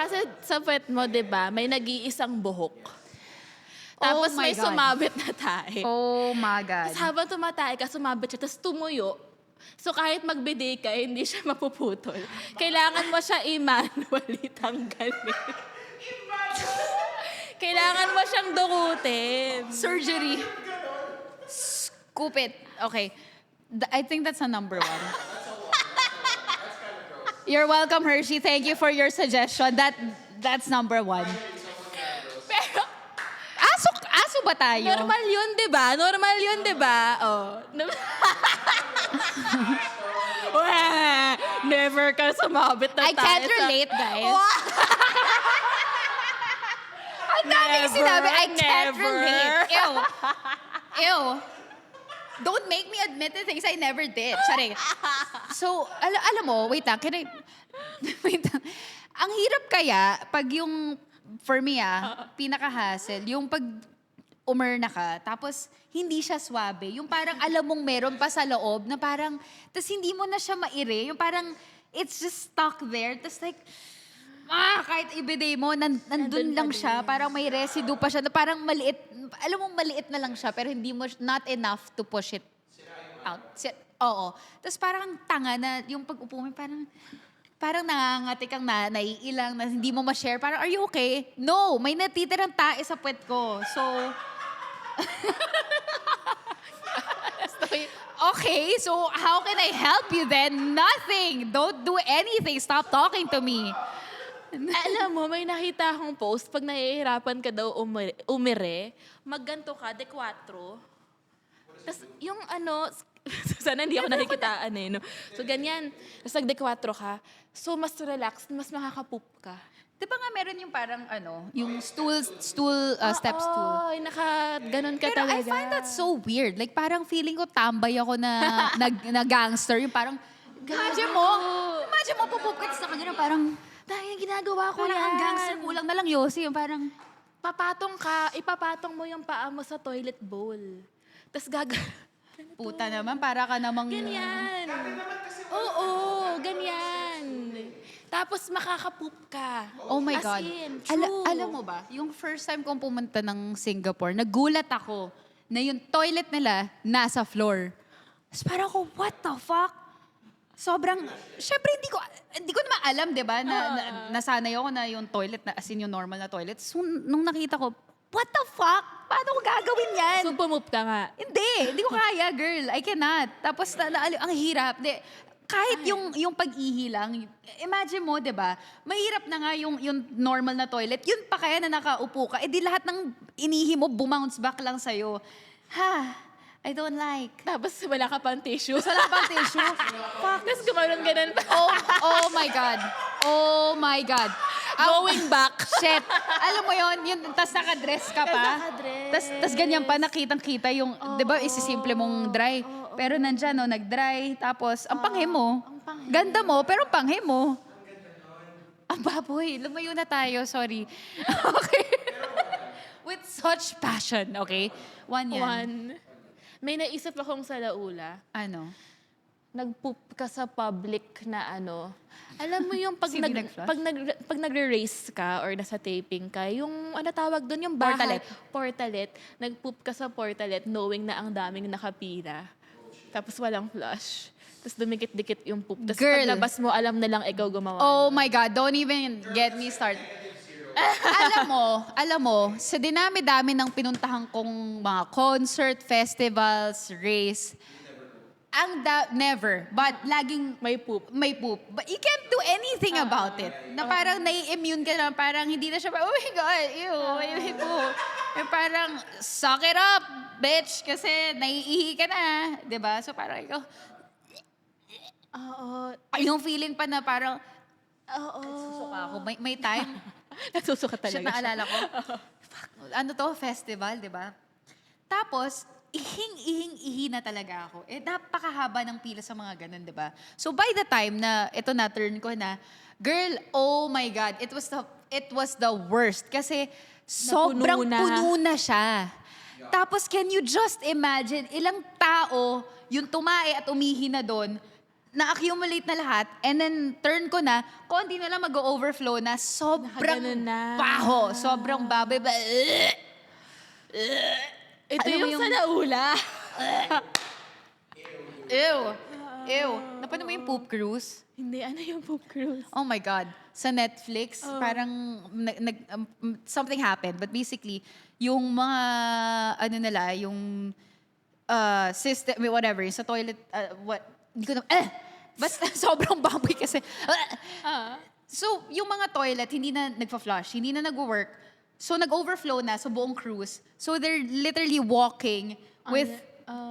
Kasi sa puwet mo, di ba, may nag-iisang buhok. Tapos my may God. sumabit na tae. Oh my God. Tapos habang tumatay ka, sumabit siya, tapos tumuyo. So kahit magbiday ka, hindi siya mapuputol. Kailangan mo siya i-manually tanggalin. Kailangan mo siyang dukutin. Surgery. Scoop it. Okay. I think that's a number 1. You're welcome, Hershey. Thank you for your suggestion. That's number 1. Pero Aso ba tayo? normal yun, di ba? Normal yun, di ba? Oh. Weh, never ka sumabit na I can't tayo sa- relate, guys. Wow. Ang daming Never, sinabi, I can't never. relate. Ew. Ew. Don't make me admit the things I never did. Sorry. So, alam mo, wait lang, can I... Wait lang. Ang hirap kaya, pag yung, for me pinaka-hassle, yung pag umerna ka, tapos hindi siya swabe. Yung parang alam mong meron pa sa loob na parang, tas hindi mo na siya maire. Yung parang, it's just stuck there. Tas like, kahit ibiday mo, nandun lang pa siya. din. Parang may residue pa siya na parang maliit. Alam mo, maliit na lang siya, pero hindi mo, not enough to push it out. Oo. Tapos parang tanga na, yung pag-upo mo, parang nangangati kang naiilang, na hindi mo ma-share. Parang, are you okay? No, may natitirang tae sa puwet ko. So, okay, so how can I help you then? Nothing. Don't do anything. Stop talking to me. Alam mo, may nakita akong post, pag nahihirapan ka daw umire, magganto ka, de 4. Tapos yung sana hindi ako nakikitaan no? So ganyan, tapos nag de 4 ka, so mas relaxed, mas makakapoop ka. Di ba nga meron yung parang yung step stool. Oo, naka-ganon ka Pero talaga. I find that so weird. Like parang feeling ko tambay ako na gangster. Yung parang, imagine mo, pupukit sa kanya parang, dahil ginagawa ko Parang yan. ang Gangster, kulang na lang Yossi. Yung parang, ipapatong mo yung paa mo sa toilet bowl. Tapos puta naman, para ka namang... ganyan. Oo, ganyan. Tapos makakapoop ka. Oh my As God. in, true. Alam mo ba, yung first time kong pumunta ng Singapore, nagulat ako na yung toilet nila nasa floor. Tapos parang ako, what the fuck? Sobrang, syempre hindi ko naman alam, di ba, nasanay ako na yung toilet, as in yung normal na toilet. So, nung nakita ko, what the fuck? Paano ko gagawin yan? So pumup ka nga. Hindi ko kaya, girl. I cannot. Tapos, ang hirap. Kahit yung pag-ihi lang, imagine mo, di ba, mahirap na nga yung normal na toilet. Yun pa kaya na nakaupo ka. Eh di lahat ng inihi mo, bumounce back lang sa'yo. I don't like. Tapos wala ka pang tissue. Wala pang tissue. Fuck. Tapos gumanon-ganon pa. Oh my God. Oh my God. Going back. Shit. Alam mo yun, tas nakadress ka pa. Nakadress. Tas ganyan pa, nakitang-kita yung, di ba, isisimple mong dry. Pero nandyan, nag-dry. Tapos, ang panghe mo. Ganda mo, pero ang panghe mo. Ang baboy. Lumayo na tayo, sorry. Okay. With such passion, okay? One. May naisip akong sa laula. Ano? Nag-poop ka sa public na Alam mo yung pag, Sino nag-flush? pag nagre-race ka or nasa taping ka, yung tawag doon, yung Portalet. Portalet. Nag-poop ka sa portalet knowing na ang daming nakapila. Tapos walang flush. Tapos dumikit-dikit yung poop. Tapos Girl. paglabas mo, alam na lang ikaw gumawa. Oh my God, don't even get me started. alam mo, sa dinami-dami ng pinuntahan kong mga concert, festivals, race, never, but laging May poop. may poop. But you can't do anything about it. Na parang nai-immune ka na, parang hindi na siya, oh my God, ew, may poop. Yung parang, suck it up, bitch, kasi naiihi ka na. Diba? So parang ikaw, Oo. yung feeling pa na parang, Oo. suka ako, may time. Nasusuka talaga. Shit, naalala ko. Fuck, festival, di ba? Tapos, ihing-ihi na talaga ako. Napakahaba ng pila sa mga ganun, di ba? So, by the time na ito na turn ko na, girl, oh my God, it was the worst. Kasi sobrang puno na siya. Tapos, can you just imagine, ilang tao yung tumae at umihi na doon, na-accumulate na lahat, and then turn ko na, konti na lang mag-overflow na sobrang Nakaganon na. baho, sobrang baboy. Ito Alam mo yung sa laula. Ew. Ew. Napanood mo yung Poop Cruise? Hindi, ano yung poop cruise? Oh my God. Sa Netflix, parang something happened. But basically, yung mga, ano nila, yung system, whatever, sa toilet, hindi ko na, basta sobrang baboy kasi. So, yung mga toilet, hindi na nagpa-flush, hindi na nag-work. So, nag-overflow na sa buong cruise. So, they're literally walking with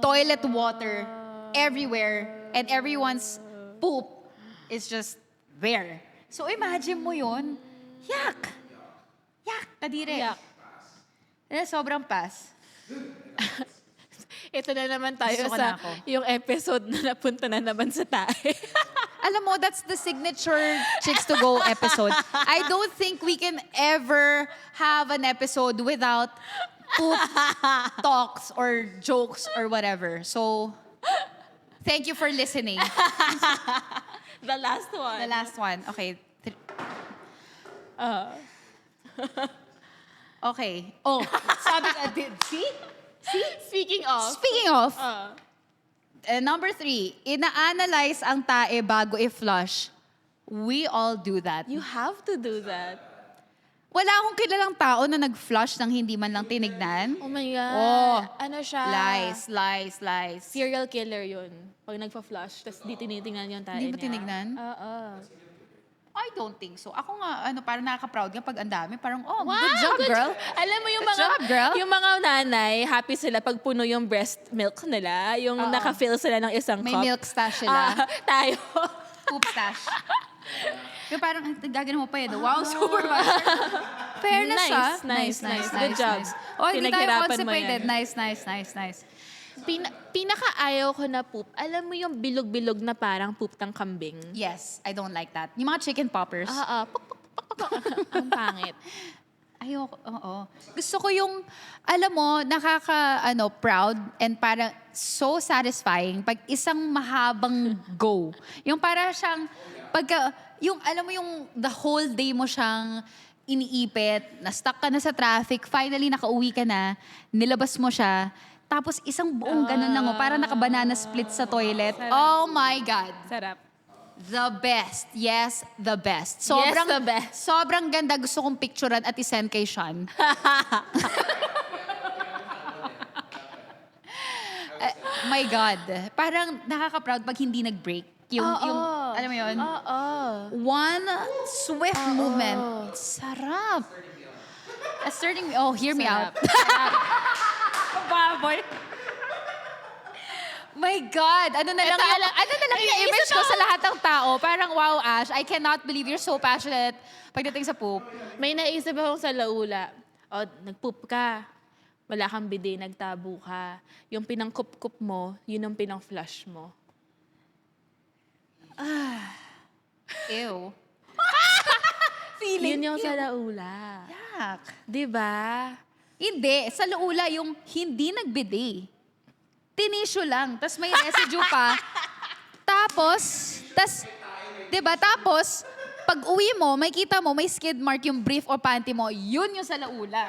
toilet water everywhere. And everyone's poop is just there. So, imagine mo yun. Yak! Yak! Kadire. Yak. Sobrang pass. Ito na naman tayo Gusto ko sa na ako. yung episode na napunta na naman sa tae. Alam mo, that's the signature Chicks to Go episode. I don't think we can ever have an episode without poop talks or jokes or whatever. So, thank you for listening. The last one. The last one. Okay. Okay. Oh, sabi ka, see? Speaking of. Speaking of, number 3, ina-analyze ang tae bago i-flush. We all do that. You have to do that. Wala akong kilalang tao na nag-flush nang hindi man lang tinignan. Oh my God. Oh. Ano siya? Lies. Serial killer yun. Pag nagpa-flush, tapos di tinitingnan yung tae Hindi mo niya. tinignan? Oo. I don't think so. Ako nga, parang nakaka-proud nga pag ang dami. Parang, Wow, good job, girl. Alam mo yung Good mga job, girl. yung mga nanay, happy sila pag puno yung breast milk nila, yung naka-fill sila ng isang May cup. milk stash sila. Tayo. Poop stash. Yung parang, gagawin mo pa yun. Wow, super master. Fairness, Nice. Good job. Oh, hindi tayo Pinaghirapan mo constipated. yan. Nice. Pinaka-ayaw ko na poop, alam mo yung bilog-bilog na parang poop ng kambing? Yes, I don't like that. Yung mga chicken poppers. Ang pangit. Ayoko, oo. Gusto ko yung, alam mo, proud and parang so satisfying pag isang mahabang go. Yung para siyang, yung alam mo yung the whole day mo siyang iniipit, na-stuck ka na sa traffic, finally nakauwi ka na, nilabas mo siya, tapos isang buong ganun lang, para naka-banana split sa toilet. Sarap. Oh my God. Sarap. The best. Yes, the best. The best. Sobrang ganda. Gusto kong picturean at isend kay Sean. My God. Parang nakaka-proud pag hindi nag-break. Yung, alam mo yun? Oo. One swift movement. Sarap. Asserting me. Oh, hear me out. Baboy. My God! Ano na lang yung image ko sa lahat ng tao? Parang, wow, Ash, I cannot believe you're so passionate pagdating sa poop. May naisip akong sa laula. O, nagpoop ka. Wala kang bide, nagtabo ka. Yung pinangkup-kup mo, yun ang pinang-flush mo. Ew. Yun yung sa laula. Yak. Diba? Hindi. Sa laula, yung hindi nagbide. Tinisyo lang. Tapos may residue pa. Tapos, diba? Tapos, pag uwi mo, may kita mo, may skid mark yung brief o panty mo. Yun yung sa laula.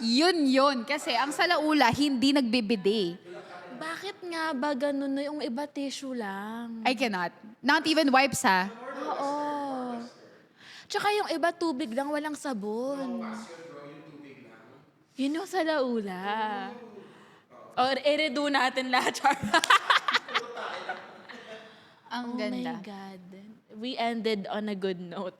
Yun. Kasi ang sa laula, hindi nagbibide. Bakit nga ba ganun na yung iba tissue lang? I cannot. Not even wipes, ha? Oo. Tsaka yung iba tubig lang, walang sabon. Yun yung sa laula. Or i-redo natin lahat, Char. Ang Oh ganda. my God. We ended on a good note.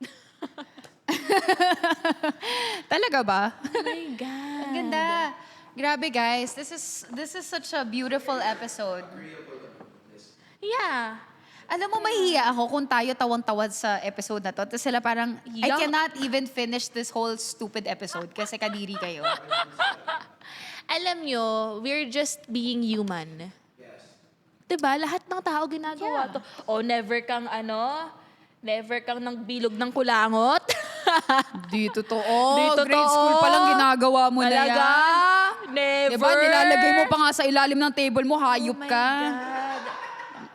Talaga ba? Oh my God. Ang ganda. Grabe, guys. This is such a beautiful episode. Yeah. Alam mo, mahihiya ako kung tayo tawang-tawad sa episode na to. Tapos sila parang, I cannot even finish this whole stupid episode kasi kadiri kayo. Alam nyo, we're just being human. Diba? Lahat ng tao ginagawa to. O, never kang nang bilog ng kulangot. Di totoo. Di totoo. Grade school pa lang ginagawa mo na Talaga? yan. Never. Diba, nilalagay mo pa nga sa ilalim ng table mo, hayop Oh my ka. God.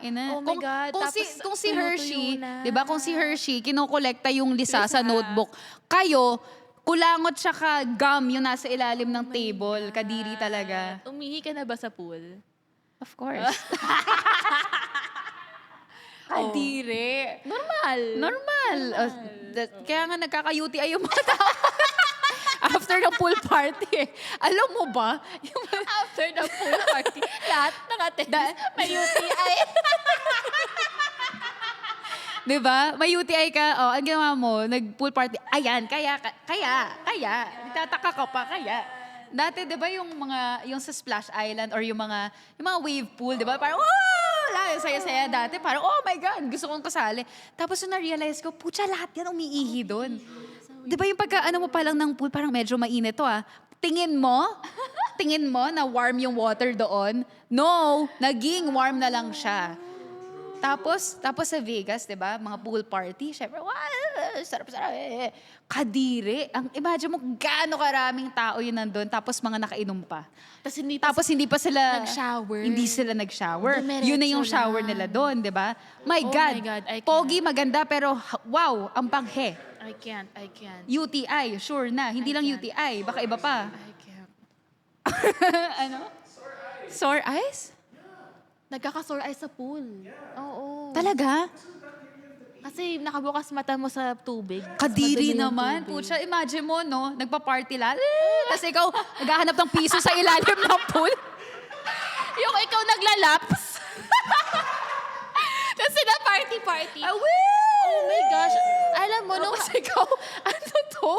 Oh my God, Kung si tapos Hershey, tumutuyo na. 'di ba? Kung si Hershey kinokolekta yung lisa sa notebook, kayo kulangot siya ka gum yung nasa ilalim ng table, kadiri talaga. Umihi ka na ba sa pool? Of course. Kadiri. Normal. Normal. Kaya nga nagkaka-UTI yung mga tao. After the pool party. Alam mo ba? After the pool party, lahat ng attendance may UTI. Diba? May UTI ka, ang ginawa mo, nag-pool party. Ayan, kaya. Nagtataka ka pa, kaya. Dati, di ba, yung sa Splash Island or yung mga wave pool, di ba? Parang, saya-saya dati. Parang, oh my God, gusto kong kasali. Tapos nung na-realize ko, pucha, lahat yan umiihi doon. Di ba yung pagka-ano mo pa lang ng pool, parang medyo mainit to Tingin mo na warm yung water doon? No, naging warm na lang siya. Tapos sa Vegas, 'di ba? Mga pool party, syempre, sarap-sarap. Kadiri. Imagine mo gaano karaming tao yun nandun, tapos mga nakainom pa. Tapos hindi pa sila nag-shower. Hindi sila nag-shower. Dumiretso Yun na yung shower lang. nila doon, 'di ba? My Oh God. my God, I can't. Pogi, maganda, pero wow, ang panghe. I can't. UTI, sure na. Hindi lang can't. UTI, baka iba pa. I can't. Ano? Sore eyes? Nagkaka-sore eyes sa pool. Oo. Talaga? Kasi nakabukas mata mo sa tubig. Kadiri Madumi yung naman. tubig. Pucha, imagine mo, no? Nagpa-party lang. Tapos ikaw, naghahanap ng piso sa ilalim ng pool. Yung ikaw naglalaps. Tapos sila party-party. Oh my gosh. Alam mo, nung ikaw, ano to?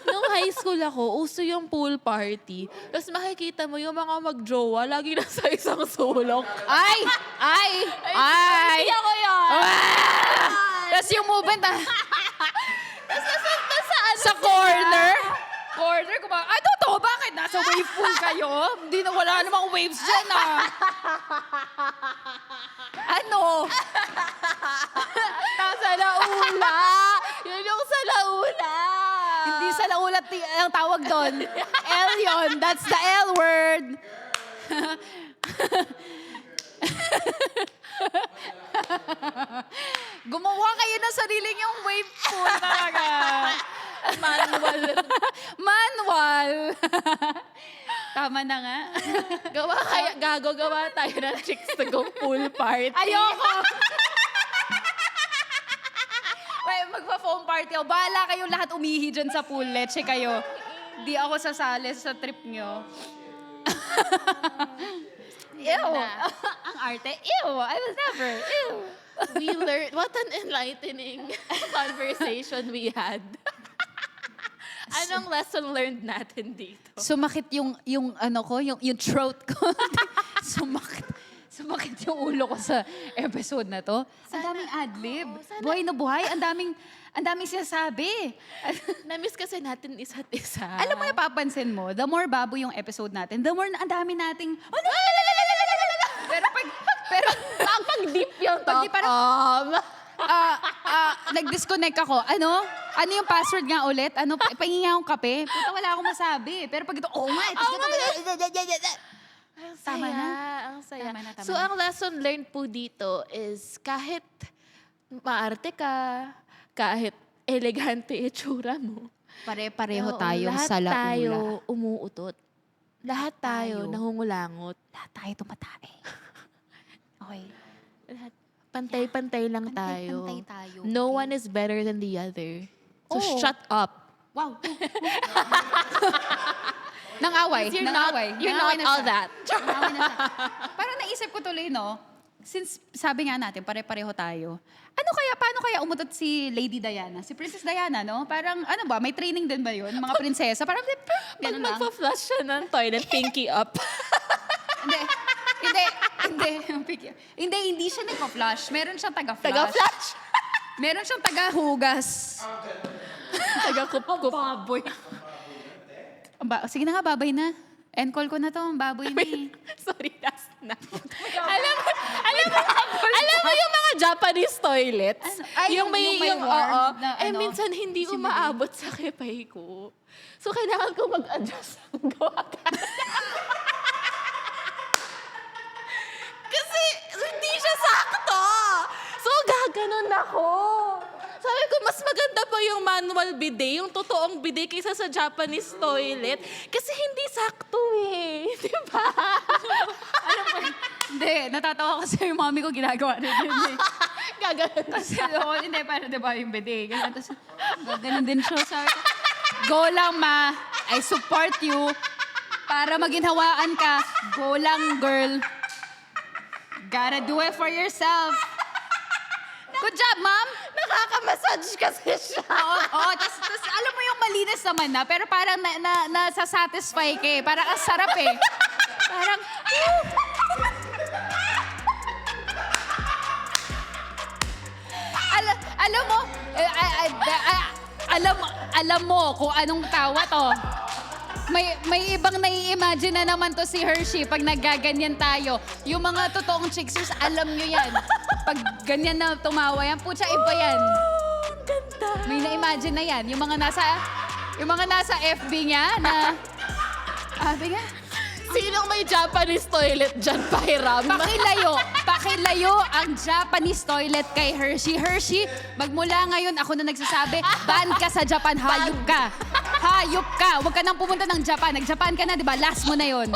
Nung high school ako, uso yung pool party. Tapos makikita mo yung mga mag-jowa, lagi nasa isang sulok. Ay! Hindi ako yun. Tapos yung movement, Tapos nasa ano sa corner. Corner, ay, totoo, bakit? Nasa wave pool kayo? Hindi na, wala namang waves dyan, Ano? Tapos sa laula. Yun yung sa laula. Hindi sa laulat ang tawag doon. L yun. That's the L word. Gumawa kayo ng sarili niyong wave pool talaga. Manual. Tama na nga. Gawa tayo ng chicks to go pool party. Ayoko. Wait, magpa-foam party ako. Bahala kayong lahat umihi dyan sa pool. Leche kayo. Di ako sasali sa trip nyo. Ew. Ang arte. Ew. I will never. Ew. We learned, what an enlightening conversation we had. Anong lesson learned natin dito? Sumakit yung ano ko, yung throat ko. Sumakit yung ulo ko sa episode na to. Ang daming adlib. Buhay na buhay. Ang daming sinasabi. Na-miss kasi natin isa't isa. Alam mo, napapansin mo, the more babo yung episode natin, the more ang dami nating... Pero pag deep yung Pag di parang- nag-disconnect ako. Ano yung password nga ulit? Pahingi nga akong kape. Puta, wala akong masabi. Pero pag ito, nga. Tama na? Ang saya. Tama na. So, ang lesson learned po dito is kahit maarte ka, kahit elegante itsura mo, Pare-pareho oo, tayo lahat sa laula. tayo umuutot. Lahat tayo tayo. nangungulangot. Lahat tayo tumatae. Okay. Lahat, pantay-pantay lang tayo. Pantay-pantay tayo, No okay? one is better than the other. So, Oo. shut up. Wow. Nang-away. You're Nang-away. not Nang-away na all siya. that. Nang-away na siya. Parang naisip ko tuloy, no? Since sabi nga natin, pare-pareho tayo. Paano kaya umutot si Lady Diana? Si Princess Diana, no? Parang, ano ba, may training din ba yun? Mga prinsesa? Parang, Pag gano'n lang. magpa-flush siya ng toilet, pinky up. Hindi siya nagpa-flush. Meron siyang taga-flush. Taga-flush. Meron siyang taga-hugas. Taga-kup-kup. Baboy. Sige na nga, babay na. End call ko na to, ang baboy na eh. Sorry, last na. alam mo yung mga Japanese toilets? Ay, yung may warm na ano, minsan hindi umaabot sa kipay ko. So, kailangan ko mag-adjust ng gawa ka. Kasi, hindi siya sakto Ganun ako. Sabi ko, mas maganda pa yung manual bidet, yung totoong bidet kaysa sa Japanese toilet. Kasi hindi sakto eh. Di ba? Hindi, natatawa kasi yung mami ko ginagawa rin yun eh. Gagawin Kasi hindi, para diba yung bidet. Ganun, tapos, ganun din siya. Sabi ko, go lang ma, I support you. Para maginhawaan ka, go lang girl. Gotta do it for yourself. Good job, ma'am! Nakaka-massage kasi siya. Oo, tas alam mo yung malinis naman na, pero parang nasa-satisfy ka eh. Parang ang sarap eh. Parang, alam mo, alam mo kung anong tawa to. May ibang nai-imagine na naman to si Hershey pag naggaganyan tayo. Yung mga totoong chicksers, alam nyo yan. Pag ganyan na tumawa yan, putya, iba yan. Ang ganda. May na-imagine na yan. Yung mga nasa FB niya na, sabi nga, Sinong may Japanese toilet dyan, pahiram? pakilayo ang Japanese toilet kay Hershey. Hershey, magmula ngayon ako na nagsasabi, ban ka sa Japan, hayop ka. Hayop ka. Huwag ka nang pumunta ng Japan. Nag-Japan ka na, di ba? Last mo na yon.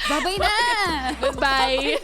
Babay na. Goodbye.